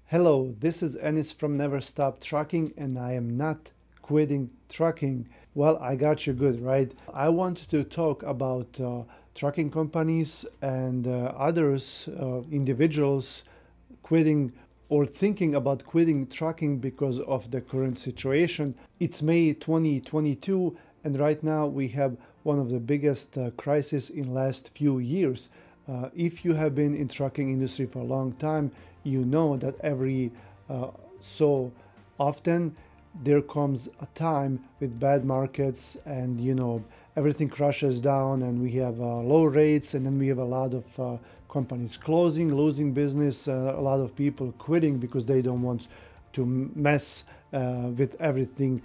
Hello, this is Enis from Never Stop Trucking, and I am not quitting trucking. Well, I got you good, right? I want to talk about trucking companies and others, individuals quitting or thinking about quitting trucking because of the current situation. It's May 2022, and right now we have one of the biggest crises in last few years. If you have been in trucking industry for a long time, you know that every so often there comes a time with bad markets, and everything crashes down and we have low rates, and then we have a lot of companies closing, losing business, a lot of people quitting because they don't want to mess with everything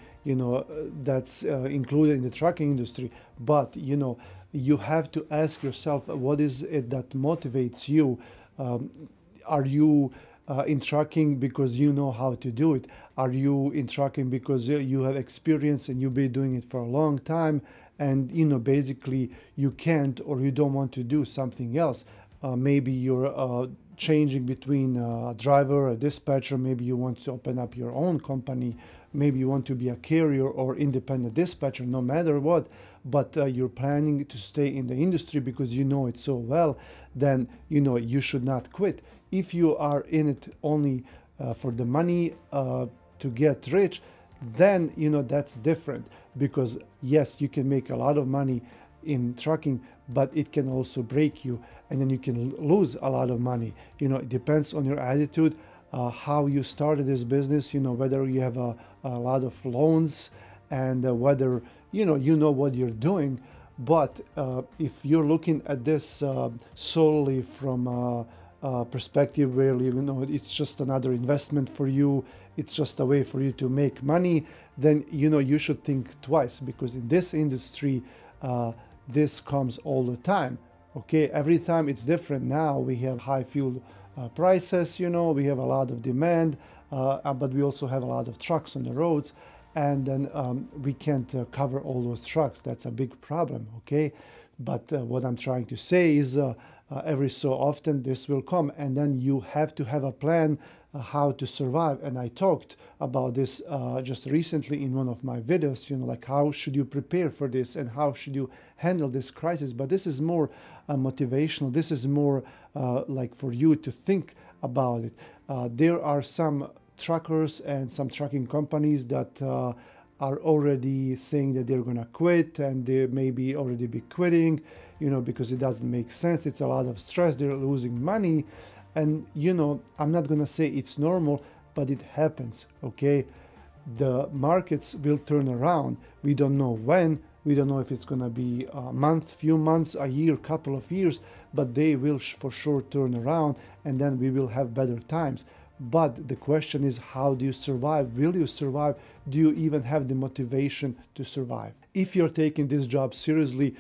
that's included in the trucking industry. But you have to ask yourself, what is it that motivates you? um, are you in trucking because you know how to do it? Are you in trucking because you have experience and you've been doing it for a long time, and basically you can't or you don't want to do something else? Maybe you're changing between a driver, a dispatcher. Maybe you want to open up your own company. Maybe you want to be a carrier or independent dispatcher, no matter what. But you're planning to stay in the industry because you know it so well. Then you should not quit. If you are in it only for the money, to get rich, then that's different. Because yes, you can make a lot of money in trucking, but it can also break you, and then you can lose a lot of money. It depends on your attitude, how you started this business, whether you have a lot of loans, and whether you know what you're doing. But if you're looking at this solely from perspective where it's just another investment for you, it's just a way for you to make money, then you should think twice, because in this industry this comes all the time. Okay, every time it's different. Now we have high fuel prices, we have a lot of demand, but we also have a lot of trucks on the roads, and then we can't cover all those trucks. That's a big problem. Okay, but what I'm trying to say is every so often this will come, and then you have to have a plan how to survive. And I talked about this just recently in one of my videos, like how should you prepare for this and how should you handle this crisis. But this is more motivational. This is more like for you to think about it. There are some truckers and some trucking companies that are already saying that they're going to quit, and they maybe already be quitting, because it doesn't make sense. It's a lot of stress. They're losing money. And, I'm not going to say it's normal, but it happens. Okay. The markets will turn around. We don't know when. We don't know if it's going to be a month, few months, a year, couple of years, but they will for sure turn around, and then we will have better times. But the question is, how do you survive? Will you survive? Do you even have the motivation to survive? If you're taking this job seriously,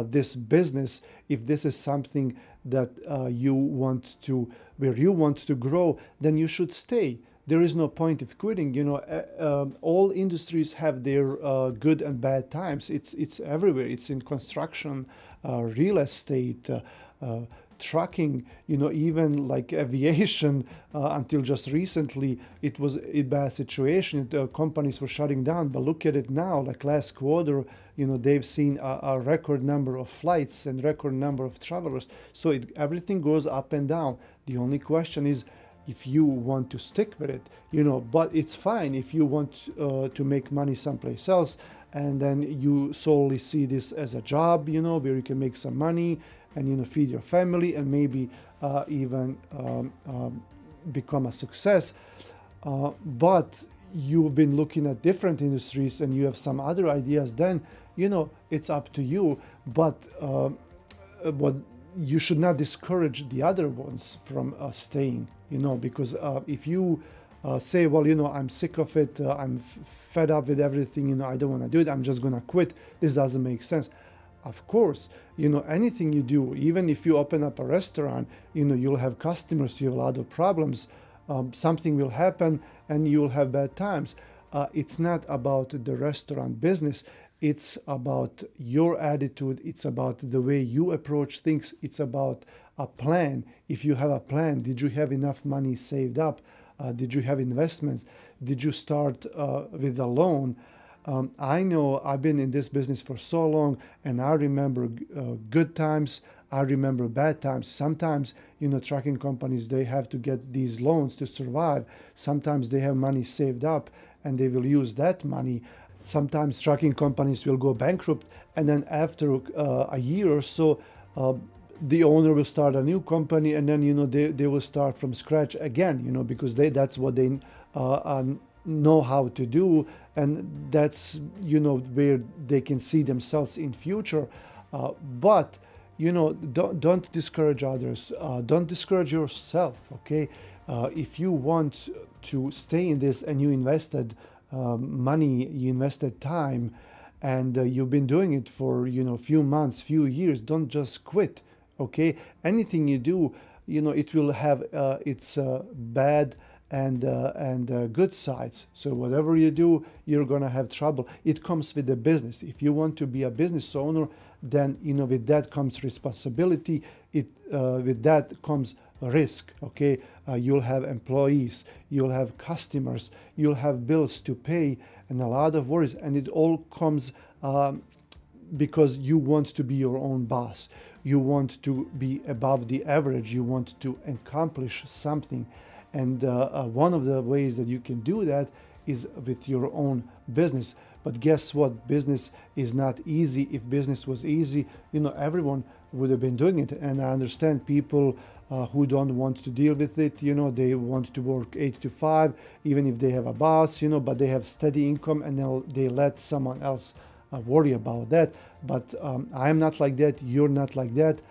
this business, if this is something that you want to, where you want to grow, then you should stay. There is no point of quitting. All industries have their good and bad times. It's everywhere. It's in construction, real estate, trucking, even like aviation. Until just recently, it was a bad situation. Companies were shutting down. But look at it now. Like last quarter, they've seen a record number of flights and record number of travelers. So everything goes up and down. The only question is, if you want to stick with it, but it's fine if you want to make money someplace else, and then you solely see this as a job, where you can make some money and feed your family, and maybe even become a success. But you've been looking at different industries and you have some other ideas, then it's up to you. But what you should not discourage the other ones from staying, because if you say, well, I'm sick of it, I'm fed up with everything, I don't want to do it, I'm just going to quit, this doesn't make sense. Of course, anything you do, even if you open up a restaurant, you'll have customers, you have a lot of problems, something will happen and you'll have bad times. It's not about the restaurant business. It's about your attitude. It's about the way you approach things. It's about a plan. If you have a plan, did you have enough money saved up? Did you have investments? Did you start with a loan? I know I've been in this business for so long, and I remember good times. I remember bad times. Sometimes, trucking companies, they have to get these loans to survive. Sometimes they have money saved up and they will use that money. Sometimes trucking companies will go bankrupt, and then after a year or so, uh, the owner will start a new company, and then they will start from scratch again, because that's what they know how to do, and that's where they can see themselves in future. But don't discourage others. Don't discourage yourself. Okay, if you want to stay in this and you invested money, you invested time, and you've been doing it for few months, few years, don't just quit. Okay, anything you do, it will have its bad and good sides. So whatever you do, you're gonna have trouble. It comes with the business. If you want to be a business owner, then with that comes responsibility. It with that comes risk. Okay, you'll have employees, you'll have customers, you'll have bills to pay, and a lot of worries, and it all comes because you want to be your own boss. You want to be above the average. You want to accomplish something. And one of the ways that you can do that is with your own business. But guess what? Business is not easy. If business was easy, everyone would have been doing it. And I understand people who don't want to deal with it. They want to work 8 to 5, even if they have a boss, but they have steady income, and they let someone else worry about that. But I'm not like that. You're not like that.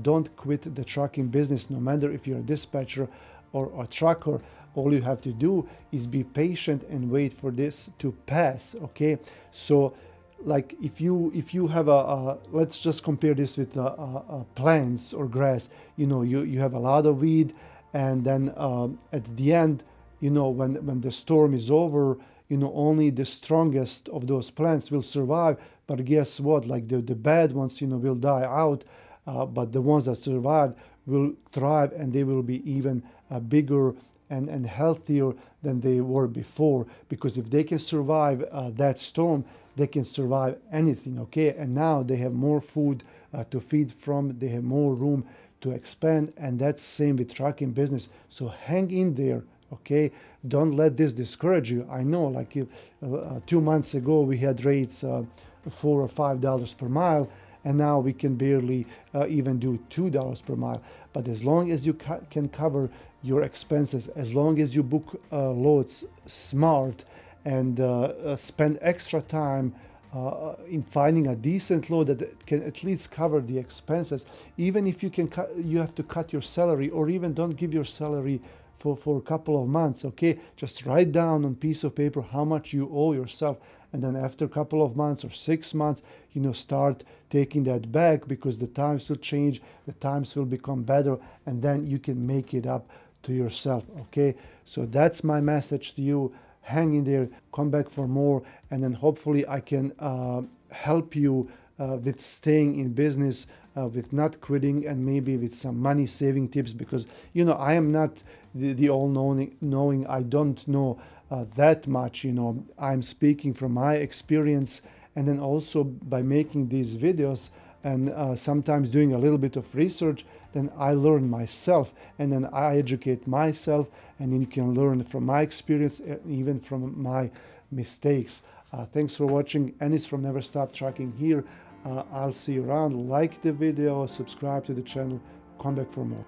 Don't quit the trucking business, no matter if you're a dispatcher or a trucker. All you have to do is be patient and wait for this to pass. Okay, so like if you have let's just compare this with plants or grass. You have a lot of weed, and then at the end, when the storm is over, only the strongest of those plants will survive. But guess what? Like the bad ones, will die out, but the ones that survive will thrive, and they will be even bigger and healthier than they were before. Because if they can survive that storm, they can survive anything. Okay, and now they have more food to feed from. They have more room to expand, and that's same with trucking business. So hang in there. Okay, don't let this discourage you. I know, like 2 months ago, we had rates $4 or $5 per mile, and now we can barely even do $2 per mile. But as long as you can cover your expenses, as long as you book loads smart and spend extra time in finding a decent load that can at least cover the expenses, even if you have to cut your salary, or even don't give your salary for a couple of months. Okay, just write down on a piece of paper how much you owe yourself, and then after a couple of months or 6 months, start taking that back, because the times will change, the times will become better, and then you can make it up to yourself. Okay, so that's my message to you. Hang in there, come back for more, and then hopefully I can help you with staying in business, with not quitting, and maybe with some money saving tips, because I am not the all knowing. I don't know that much. I'm speaking from my experience, and then also by making these videos and sometimes doing a little bit of research, then I learn myself, and then I educate myself, and then you can learn from my experience, even from my mistakes. Thanks for watching. Enis from Never Stop Trucking here. I'll see you around. Like the video, subscribe to the channel, come back for more.